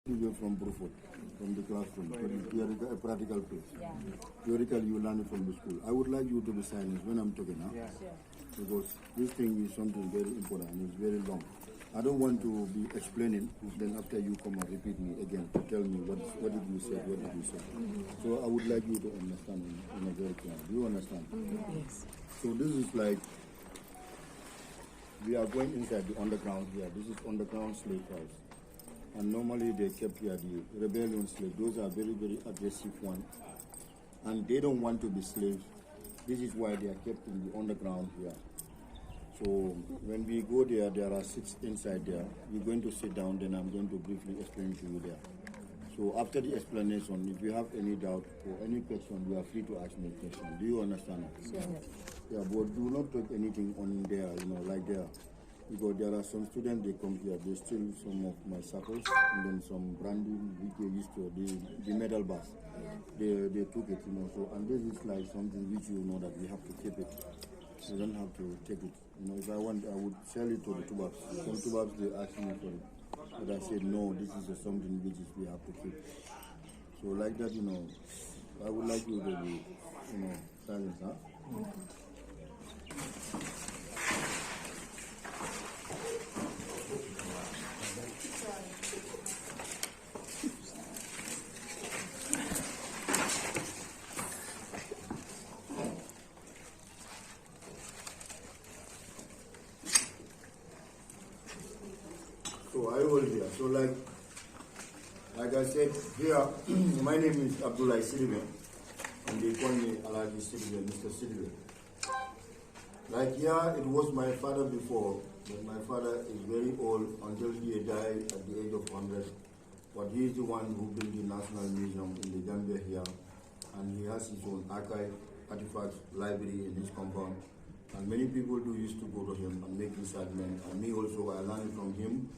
You from Bruford, from the classroom, theoretical, a practical place. Yeah. Theoretical, you learn it from the school. I would like you to be silent when I'm talking now, because this thing is something very important and it's very long. I don't want to be explaining, then after you come and repeat me again to tell me what did you say, what did you say. So I would like you to understand in a very clear. Do you understand? Yes. So this is like, we are going inside the underground here. This is underground slave house. And normally they kept here the rebellion slaves. Those are very, very aggressive ones. And they don't want to be slaves. This is why they are kept in the underground here. So when we go there, there are 6 inside there. We're going to sit down, then I'm going to briefly explain to you there. So after the explanation, if you have any doubt or any question, you are free to ask me a question. Do you understand? Sure. Yeah, but do not take anything on there, like there. Because there are some students, they come here, they steal some of my circles, and then some brandy, which they used to, the metal bars. They took it, so, and this is like something which you know that we have to keep it. You don't have to take it. If I want, I would sell it to the tubabs. Some tubabs, they ask me for it. But I said, no, this is something which is we have to keep. So like that, I would like you to be, silent, huh? So I will here. So like I said here, my name is Abdullah Sidibé, and they call me Alaji Sidibé, Mr. Sidibé. Like here, it was my father before, but my father is very old until he died at the age of 100. But he is the one who built the National Museum in the Gambia here, and he has his own archive, artifacts, library in his compound. And many people do used to go to him and make resettlement. And me also, I learned from him,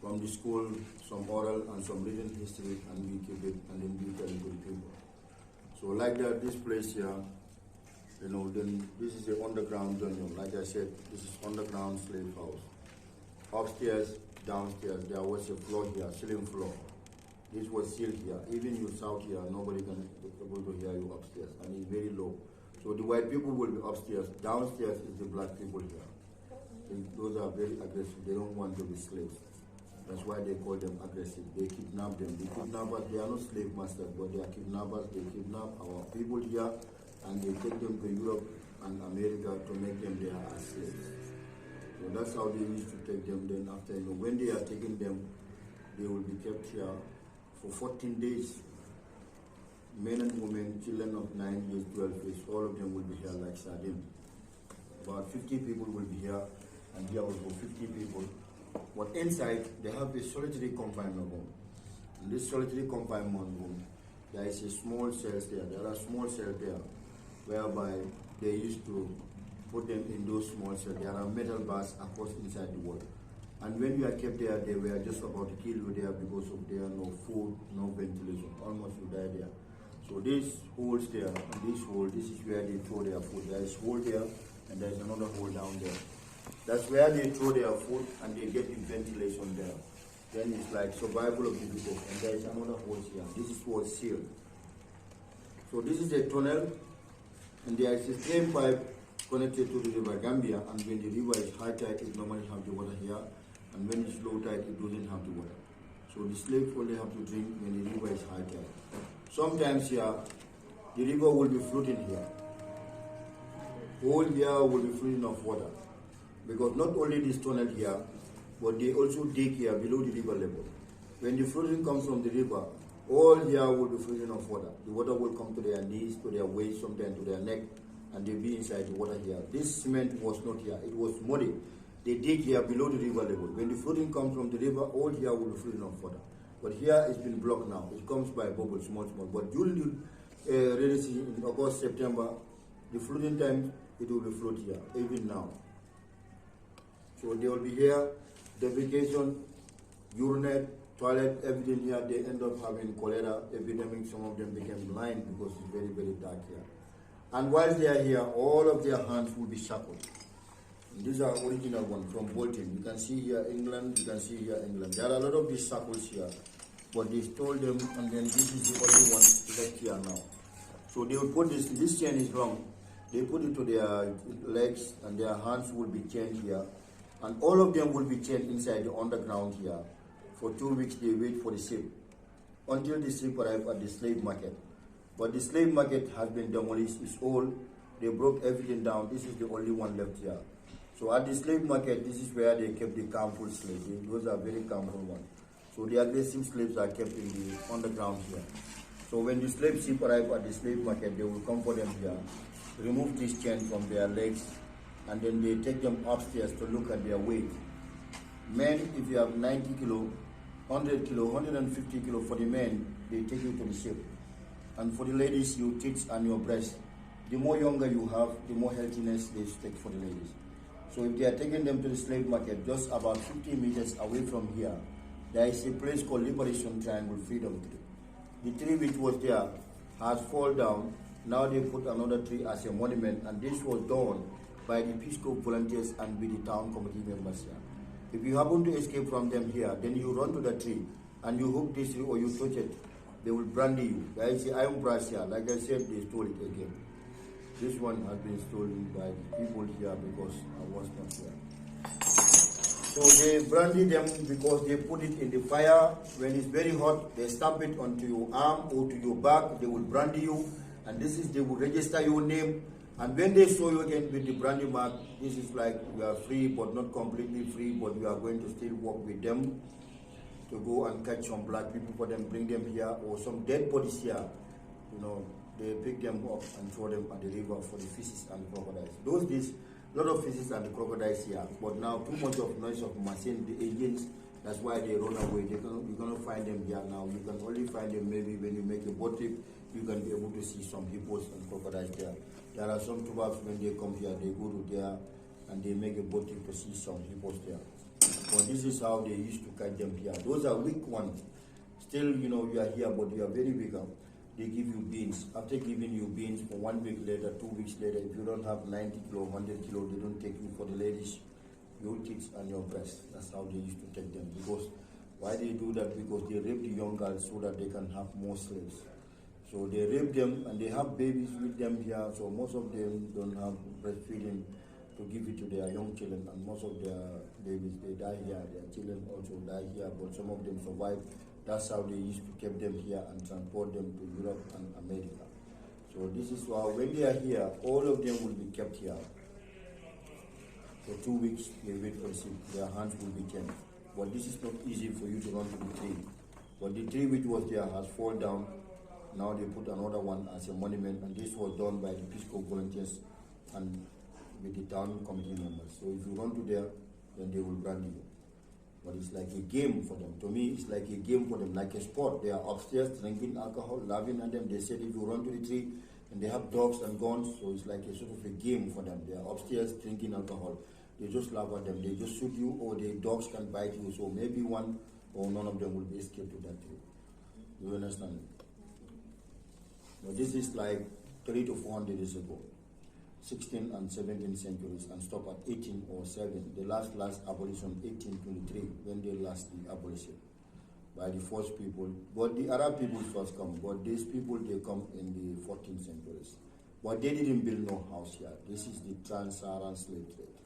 from the school, some oral and some written history, and we keep it and then we tell it to the people. So like that, this place here, then this is the underground dungeon. Like I said, this is underground slave house. Upstairs, downstairs, there was a floor here, ceiling floor. This was sealed here. Even you shout here, nobody can be able to hear you upstairs, and it's very low. So the white people will be upstairs. Downstairs is the black people here. And those are very aggressive. They don't want to be slaves. That's why they call them aggressive. They kidnap them. The kidnappers, they are not slave masters, but they are kidnappers. They kidnap our people here, and they take them to Europe and America to make them there as slaves. So that's how they used to take them. Then after, when they are taking them, they will be kept here for 14 days. Men and women, children of 9 years, 12 years, all of them will be here like sardines. About 50 people will be here, and here also 50 people. But inside, they have a solitary confinement room. In this solitary confinement room, there is a small cells there. There are small cells there, whereby they used to put them in those small cells. There are metal bars across inside the wall. And when you are kept there, they were just about to kill you there because of there no food, no ventilation. Almost you die there. So these holes there, and this hole, this is where they throw their food. There is hole there, and there is another hole down there. That's where they throw their food, and they get the ventilation there. Then it's like survival of the people. And there is another hole here. This is what's sealed. So this is a tunnel, and there is a drain pipe connected to the river Gambia. And when the river is high tide, it normally have the water here, and when it's low tide, it doesn't have the water. So the slaves only have to drink when the river is high tide. Sometimes here, the river will be floating here. Whole here will be floating of water. Because not only this tunnel here, but they also dig here below the river level. When the flooding comes from the river, all here will be flooding of water. The water will come to their knees, to their waist, sometimes to their neck, and they'll be inside the water here. This cement was not here, it was muddy. They dig here below the river level. When the flooding comes from the river, all here will be flooding of water. But here it's been blocked now. It comes by bubbles, small. But during the rainy season, in August, September, the flooding time, it will be flood here, even now. So they will be here, defecation, urinate, toilet, everything here. They end up having cholera epidemic. Some of them became blind because it's very, very dark here. And while they are here, all of their hands will be shackled. These are original ones from Bolton. You can see here England, you can see here England. There are a lot of these circles here. but they stole them, and then this is the only one left here now. So they will put this chain is wrong. They put it to their legs, and their hands will be chained here. And all of them will be chained inside the underground here. For 2 weeks, they wait for the ship, until the ship arrives at the slave market. But the slave market has been demolished, it's old. They broke everything down. This is the only one left here. So at the slave market, this is where they kept the harmful slaves. Those are very harmful ones. So the aggressive slaves are kept in the underground here. So when the slave ship arrive at the slave market, they will come for them here, remove this chain from their legs, and then they take them upstairs to look at their weight. Men, if you have 90 kilo, 100 kilo, 150 kilo for the men, they take you to the ship. And for the ladies, you tits and your breast. The more younger you have, the more healthiness they take for the ladies. So if they are taking them to the slave market, just about 50 meters away from here, there is a place called Liberation Triangle Freedom Tree. The tree which was there has fallen down. Now they put another tree as a monument, and this was done by the Peace Corps volunteers and with the town committee members here. If you happen to escape from them here, then you run to the tree and you hook this tree or you touch it, they will brandy you. There is an iron brass here. Like I said, they stole it again. This one has been stolen by the people here because I was not here. So they brandy them because they put it in the fire. When it's very hot, they stamp it onto your arm or to your back. They will brandy you, and this is, they will register your name. And when they show you again with the brandy mark, this is like we are free, but not completely free, but we are going to still work with them to go and catch some black people for them, bring them here, or some dead bodies here. You know, they pick them up and throw them at the river for the fishes and the crocodiles. Those days, a lot of fishes and the crocodiles here, but now too much of noise of machine, the agents, that's why they run away. You're gonna find them here now. You can only find them maybe when you make a boat trip. You can be able to see some hippos and crocodiles there. There are some tubabs when they come here, they go to there and they make a boat trip to see some hippos there. But this is how they used to catch them here. Those are weak ones. Still, you know, you are here, but you are very big. They give you beans. After giving you beans for 1 week later, 2 weeks later, if you don't have 90 kilo, 100 kilo, they don't take you for the ladies, your tits and your breasts. That's how they used to take them. Because why they do that? Because they rape the young girls so that they can have more slaves. So they rape them and they have babies with them here. So most of them don't have breastfeeding to give it to their young children, and most of their babies, they die here. Their children also die here, but some of them survive. That's how they used to keep them here and transport them to Europe and America. So this is why when they are here, all of them will be kept here. For 2 weeks, they wait for the ship. Their hands will be chained. But this is not easy for you to run to the tree. But the tree which was there has fallen down. Now they put another one as a monument, and this was done by the Peace Corps volunteers and with the town committee members. So if you run to there, then they will brand you. But it's like a game for them. To me, it's like a game for them, like a sport. They are upstairs drinking alcohol, laughing at them. They said if you run to the tree, and they have dogs and guns, so it's like a sort of a game for them. They are upstairs drinking alcohol. They just laugh at them. They just shoot you, or the dogs can bite you. So maybe one or none of them will be escaped to that tree. Do you understand? But this is like 300 to 400 years ago. 16th and 17th centuries, and stop at 1807. The last abolition, 1823, when they last the abolition by the first people. But the Arab people first come, but these people, they come in the 14th centuries. But they didn't build no house here. This is the trans-Saharan slave trade.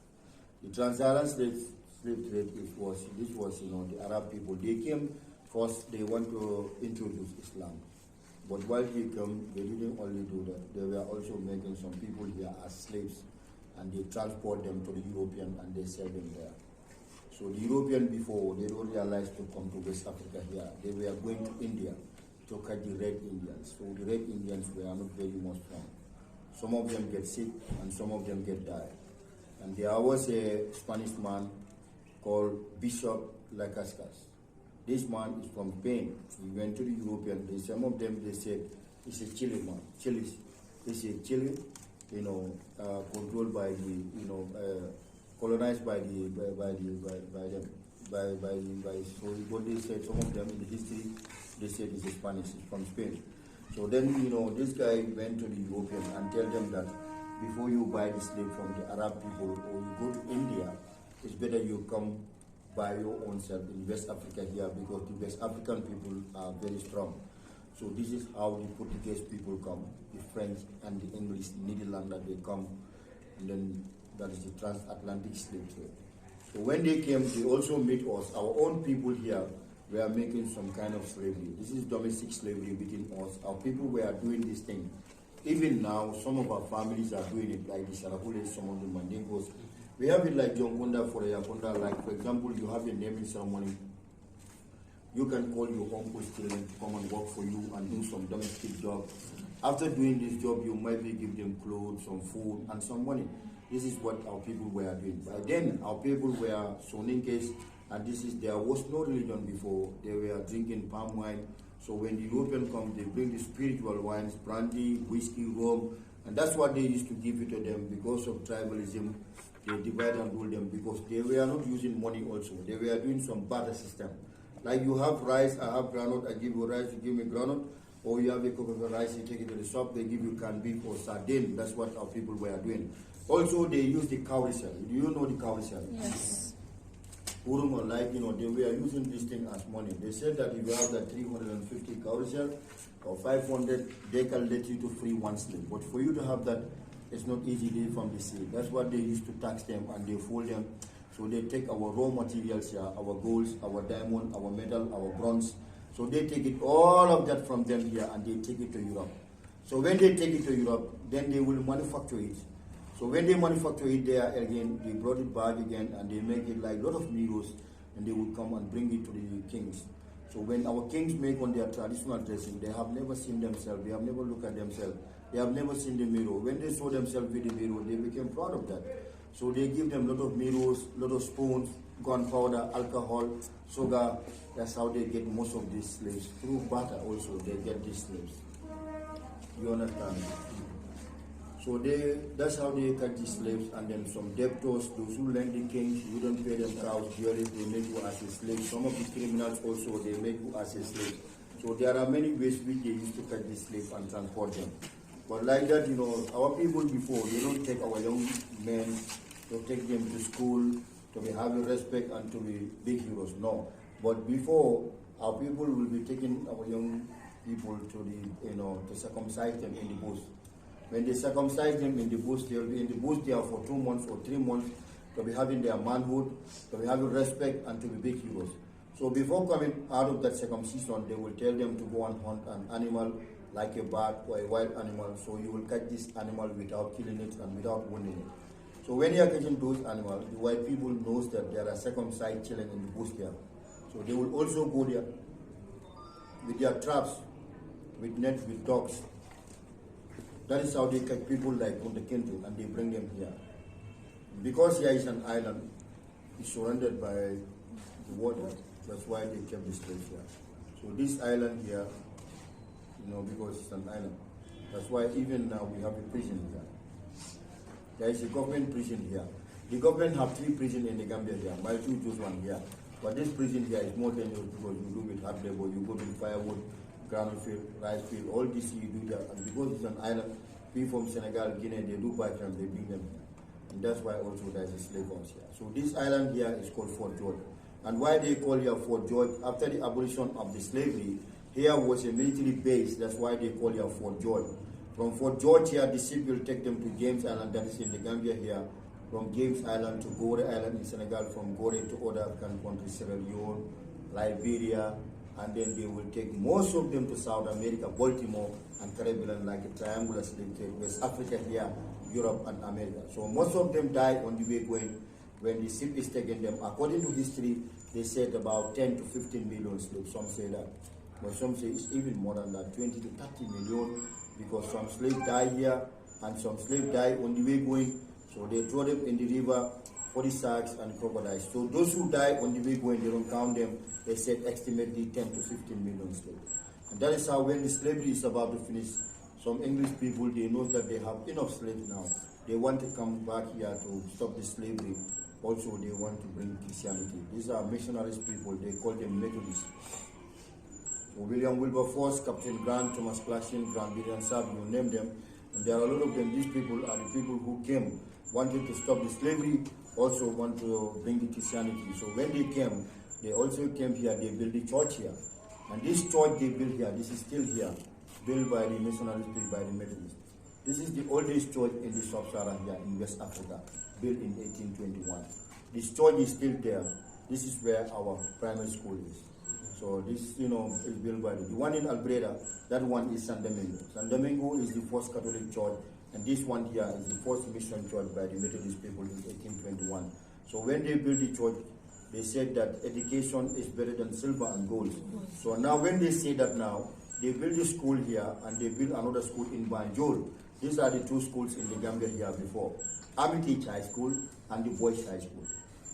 The trans-Saharan slave trade, this was, you know, the Arab people. They came first, they want to introduce Islam. But while he came, they didn't only do that. They were also making some people here as slaves, and they transport them to the European and they sell them there. So the European before, they don't realize to come to West Africa here. They were going to India to catch the Red Indians. So the Red Indians were not very much strong. Some of them get sick and some of them get died. And there was a Spanish man called Bishop Lacascas. This man is from Spain. He went to the European. Some of them, they said, he's a Chile man. He's a Chile, you know, controlled by the, you know, colonized by them. So what they said, some of them in the history, they said he's a Spanish, he's from Spain. So then, you know, this guy went to the European and tell them that before you buy the slave from the Arab people or you go to India, it's better you come by your own self in West Africa here, because the West African people are very strong. So this is how the Portuguese people come, the French and the English, Netherlands, they come, and then that is the transatlantic slave trade. So when they came, they also meet us. Our own people here were making some kind of slavery. This is domestic slavery between us. Our people were doing this thing. Even now, some of our families are doing it, like the Sarahules, some of the Mandingos. We have it like Jonkunda for Yakunda, like for example, you have a naming ceremony. You can call your uncle's children to come and work for you and do some domestic job. After doing this job, you might be give them clothes, some food, and some money. This is what our people were doing. By then, our people were Soninkes, and there was no religion before. They were drinking palm wine. So when the European come, they bring the spiritual wines, brandy, whiskey, rum, and that's what they used to give it to them because of tribalism. They divide and rule them because they were not using money also. They were doing some barter system. Like you have rice, I have granite, I give you rice, you give me granite, or you have a cup of rice, you take it to the shop, they give you canned beef or sardine. That's what our people were doing. Also, they use the cowrie shell. Do you know the cowrie shell? Yes. Uruma, like, they were using this thing as money. They said that if you have that 350 cowrie shell or 500, they can let you to free one slave. But for you to have that, it's not easily from the sea. That's what they used to tax them, and they fold them. So they take our raw materials here, our golds, our diamond, our metal, our bronze. So they take it, all of that from them here, and they take it to Europe. So when they take it to Europe, then they will manufacture it. So when they manufacture it there again, they brought it back again, and they make it like a lot of mirrors, and they will come and bring it to the kings. So when our kings make on their traditional dressing, they have never seen themselves, they have never looked at themselves, they have never seen the mirror. When they saw themselves with the mirror, they became proud of that. So they give them a lot of mirrors, a lot of spoons, gunpowder, alcohol, sugar. That's how they get most of these slaves. Through barter also, they get these slaves. You understand? So that's how they catch these slaves, and then some debtors, those who lend the kings, you don't pay them crowds, during they make you as a slave. Some of the criminals also, they make you as a slave. So there are many ways which they used to catch these slaves and transport them. But like that, our people before, they don't take our young men to take them to school, to be having respect and to be big heroes. No. But before, our people will be taking our young people to to circumcise them in the bush. When they circumcise them in the bush, they will be in the bush there for 2 months or 3 months to be having their manhood, to be having respect and to be big heroes. So before coming out of that circumcision, they will tell them to go and hunt an animal like a bird or a wild animal. So you will catch this animal without killing it and without wounding it. So when you are catching those animals, the white people knows that there are circumcised children in the bush there. So they will also go there with their traps, with nets, with dogs. That is how they catch people like on the country, and they bring them here. Because here is an island, it's surrounded by the water. That's why they kept this place here. So this island here, because it's an island. That's why even now we have a prison here. There is a government prison here. The government have 3 prisons in the Gambia here. My 2 just 1 here. But this prison here is more dangerous because you do with hard labor, you go to the firewood, ground field, rice field, all this you do that. And because it's an island, people from Senegal, Guinea, they do buy them, they bring them here. And that's why also there is a slave house here. So this island here is called Fort George. And why they call here Fort George? After the abolition of the slavery, here was a military base. That's why they call here Fort George. From Fort George here, the ship will take them to James Island, that is in the Gambia here. From James Island to Gore Island in Senegal, from Gore to other African countries, Sierra Leone, Liberia, and then they will take most of them to South America, Baltimore, and Caribbean, like a triangular slave trade, West Africa here, Europe, and America. So most of them died on the way going. When the ship is taking them, according to history, they said about 10 to 15 million slaves. Some say that, but some say it's even more than that, 20 to 30 million, because some slaves die here and some slaves die on the way going. So they throw them in the river for the sharks and crocodiles. So those who die on the way going, they don't count them. They said estimately 10 to 15 million slaves. And that is how when the slavery is about to finish, some English people, they know that they have enough slaves now. They want to come back here to stop the slavery. Also, they want to bring Christianity. These are missionaries people. They call them Methodists. So William Wilberforce, Captain Grant, Thomas Clarkson, Grant Gideon Saab, you name them. And there are a lot of them. These people are the people who came, wanted to stop the slavery, also want to bring the Christianity. So when they also came here, they built the church here. And this church they built here, this is still here, built by the missionaries, by the Methodists. This is the oldest church in the sub-Saharan here in West Africa, built in 1821. This church is still there. This is where our primary school is. So this, is built by the one in Albreda. That one is San Domingo. San Domingo is the first Catholic church, and this one here is the first mission church by the Methodist people in 1821. So when they built the church, they said that education is better than silver and gold. So now when they say that now, they build a school here and they build another school in Banjul. These are the two schools in the Gambia here before. Armitage High School and the Boys High School.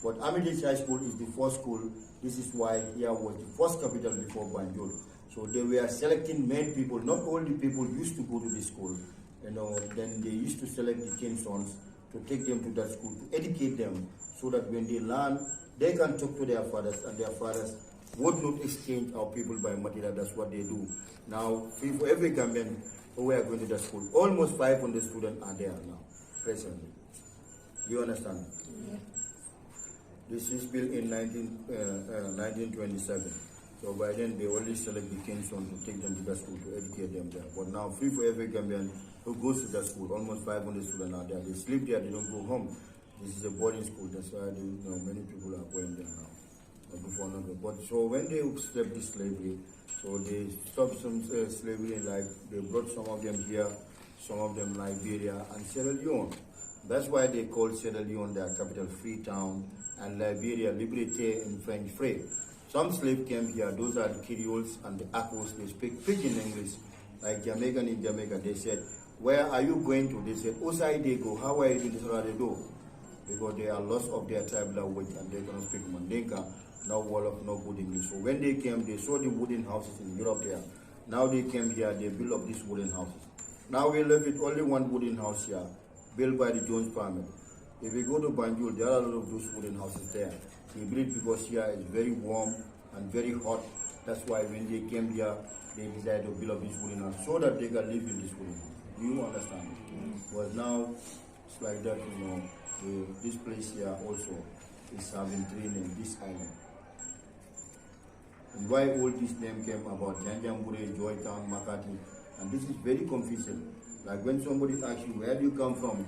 But Armitage High School is the first school. This is why here was the first capital before Banjul. So they were selecting men people, not all the people used to go to this school. Then they used to select the king's sons to take them to that school, to educate them, so that when they learn, they can talk to their fathers, and their fathers would not exchange our people by material. That's what they do. Now, for every Gambian who are going to that school, almost 500 students are there now, presently. You understand? Yeah. This is built in 1927. So by then, they only select the king's son to take them to that school, to educate them there. But now, free for every Gambian who goes to that school, almost 500 students are there. They sleep there, they don't go home. This is a boarding school, that's why many people are going there now. Before not. But so when they stopped the slavery, so they stopped some slavery, like they brought some of them here, some of them Liberia and Sierra Leone. That's why they call Sierra Leone their capital, Freetown, and Liberia, Liberté in French, Free. Some slaves came here, those are the Creoles and the Akos, they speak pidgin English, like Jamaican in Jamaica. They said, where are you going to? They said, Osai they go, how are you doing? This is what they do. Because they are lost of their tribal language and they cannot speak Mandinka, no Wolof, no good English. So when they came, they saw the wooden houses in Europe there. Now they came here, they built up these wooden houses. Now we live with only one wooden house here, built by the Jones family. If we go to Banjul, there are a lot of those wooden houses there. They built because here is very warm and very hot. That's why when they came here, they decided to build up this wooden house so that they can live in this wooden house. Do you understand? But now it's like that, this place here also is having three names, this island. And why all this name came about, Janjanbureh, Joytown, Mccarthy, and this is very confusing. Like when somebody asks you, where do you come from? You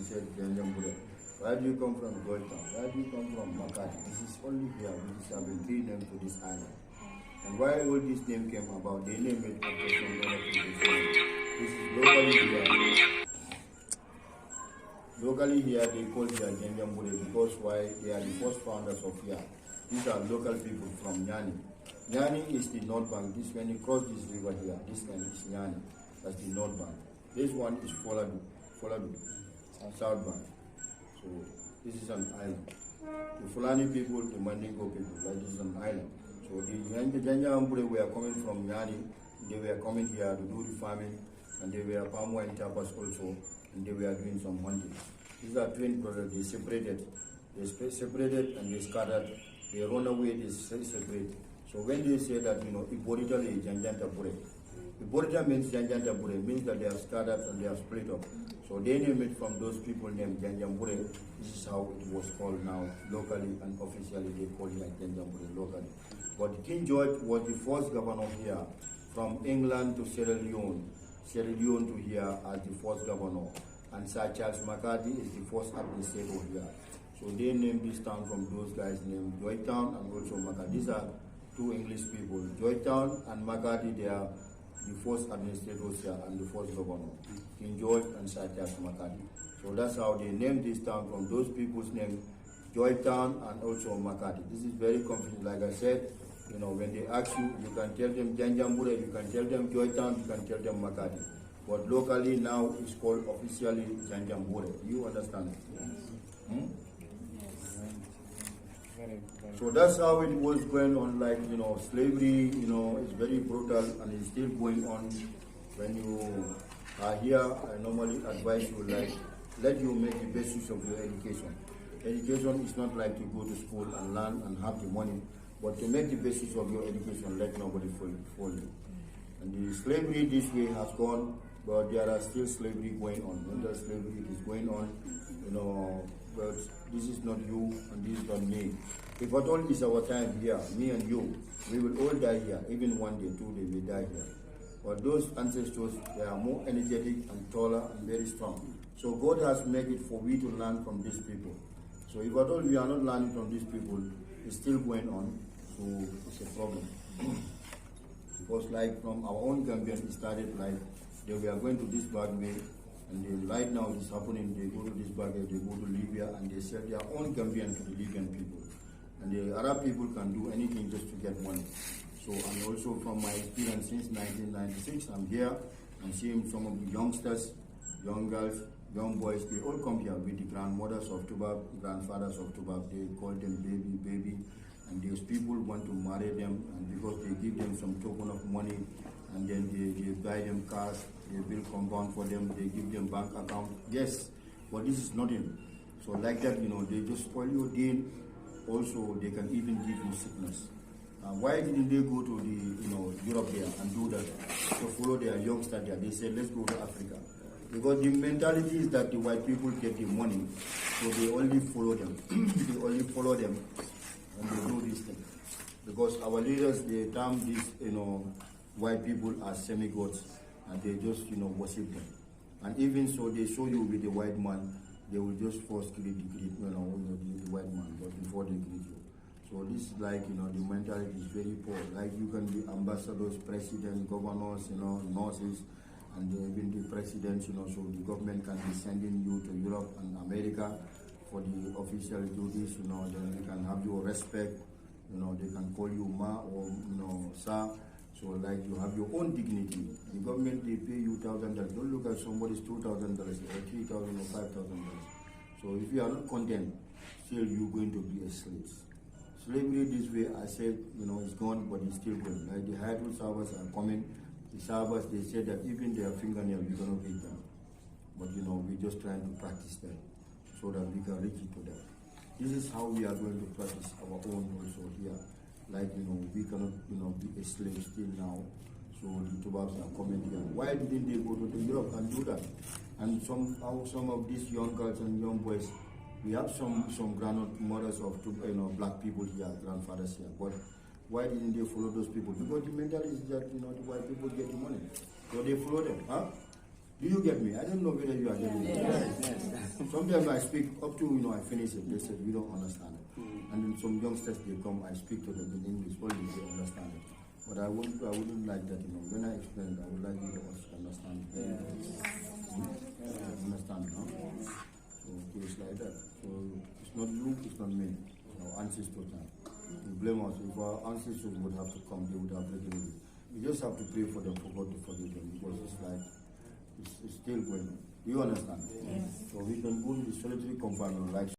said Janjanbureh. Where do you come from? Joytown. Where do you come from? Mccarthy. This is only here, which is having three names to this island. And why all this name came about, they named it after some relative. This is locally here. Locally here, they call it Janjanbureh because why? They are the first founders of here. These are local people from Nyani. Nyani is the north bank. This, when you cross this river here, this one is Nyani. That's the north bank. This one is Foladu, south bank. So this is an island. The Fulani people, the Mandingo people, like this is an island. So the Janjanbureh were coming from Nyani. They were coming here to do the farming, and they were palm wine tappers also, and they were doing some hunting. These are twin brothers. They separated. They separated and they scattered. They run away. They separate. So when they say that, Iborita is Janjanbureh. Iborita means Janjanbureh, means that they are scattered and they are split up. So they named it from those people named Janjanbureh. This is how it was called now, locally and officially they call it like Janjanbureh locally. But King George was the first governor here, from England to Sierra Leone to here as the first governor. And Sir Charles Mccarthy is the first administrator here. So they named this town from those guys named Joytown and also Mccarthy. These are two English people. Joytown and Mccarthy, they are the first administrators here and the first governor, King George and Sir Charles Mccarthy. So that's how they named this town from those people's names, Joytown and also Mccarthy. This is very confusing. Like I said, when they ask you, you can tell them Janjanbureh, you can tell them Joytown, you can tell them Mccarthy. But locally now it's called officially Janjanbureh. You understand? Yes. So that's how it was going on, like, slavery, it's very brutal and it's still going on. When you are here, I normally advise you, like, let you make the best use of your education. Education is not like to go to school and learn and have the money, but to make the basis of your education, let nobody fool you. And the slavery this way has gone, but there are still slavery going on. Mental slavery is going on, but this is not you and this is not me. If at all is our time here, me and you, we will all die here. Even one day, 2 days, we die here. But those ancestors, they are more energetic and taller and very strong. So God has made it for we to learn from these people. So if at all we are not learning from these people, it's still going on, so it's a problem. Because like from our own Gambians, it started like they were going to this bad way, and then right now it's happening, they go to this bad way, they go to Libya, and they sell their own Gambian to the Libyan people. And the Arab people can do anything just to get money. So, and also from my experience since 1996, I'm here, I'm seeing some of the youngsters, young girls, young boys, they all come here with the grandmothers of Tubab, grandfathers of Tubab, they call them baby, baby, and these people want to marry them, and because they give them some token of money, and then they buy them cars, they build compound for them, they give them bank account. Yes, but this is nothing. So like that, they just spoil your day. Also, they can even give you sickness. Why didn't they go to the Europe there and do that to follow their youngster there? They said, let's go to Africa. Because the mentality is that the white people get the money, so they only follow them. They only follow them and they do this thing. Because our leaders, they term these, white people as semi-gods, and they just, worship them. And even so, they show you with the white man, they will just force greet the white man, but before they greet you. So this is like, the mentality is very poor. Like you can be ambassadors, presidents, governors, nurses, and even the presidents, so the government can be sending you to Europe and America for the official duties, then they can have your respect, they can call you ma or, sir. So like you have your own dignity. The government, they pay you $1,000. Don't look at somebody's $2,000 or $3,000 or $5,000. So if you are not content, still you're going to be a slave. Slavery this way, I said, it's gone, but it's still going. Like the hydro servers are coming. The servers, they said that even their fingernails, we cannot eat them. But we're just trying to practice them so that we can reach it to them. This is how we are going to practice our own also here. Like, we cannot, be a slave still now. So the Tubabs are coming here. Why didn't they go to Europe and do that? And some of these young girls and young boys, we have some grandmothers of black people here, grandfathers here. But why didn't they follow those people? Because the mentality is that the white people get the money, so they follow them. Huh? Do you get me? I don't know whether you are getting me. Yes. Sometimes I speak up to I finish it. They said we don't understand it. And then some youngsters they come, I speak to them in English, only they understand it. But I wouldn't like that, When I explain it, I would like you to understand it. Understand, no? So it's like that. So it's not you, it's not me. It's our ancestors now. We blame us. If our ancestors would have to come, they would have regulated. We just have to pray for them, for God to forgive them, because it's like it's still going on. Do you understand? Yes. So we can go to the solitary confinement like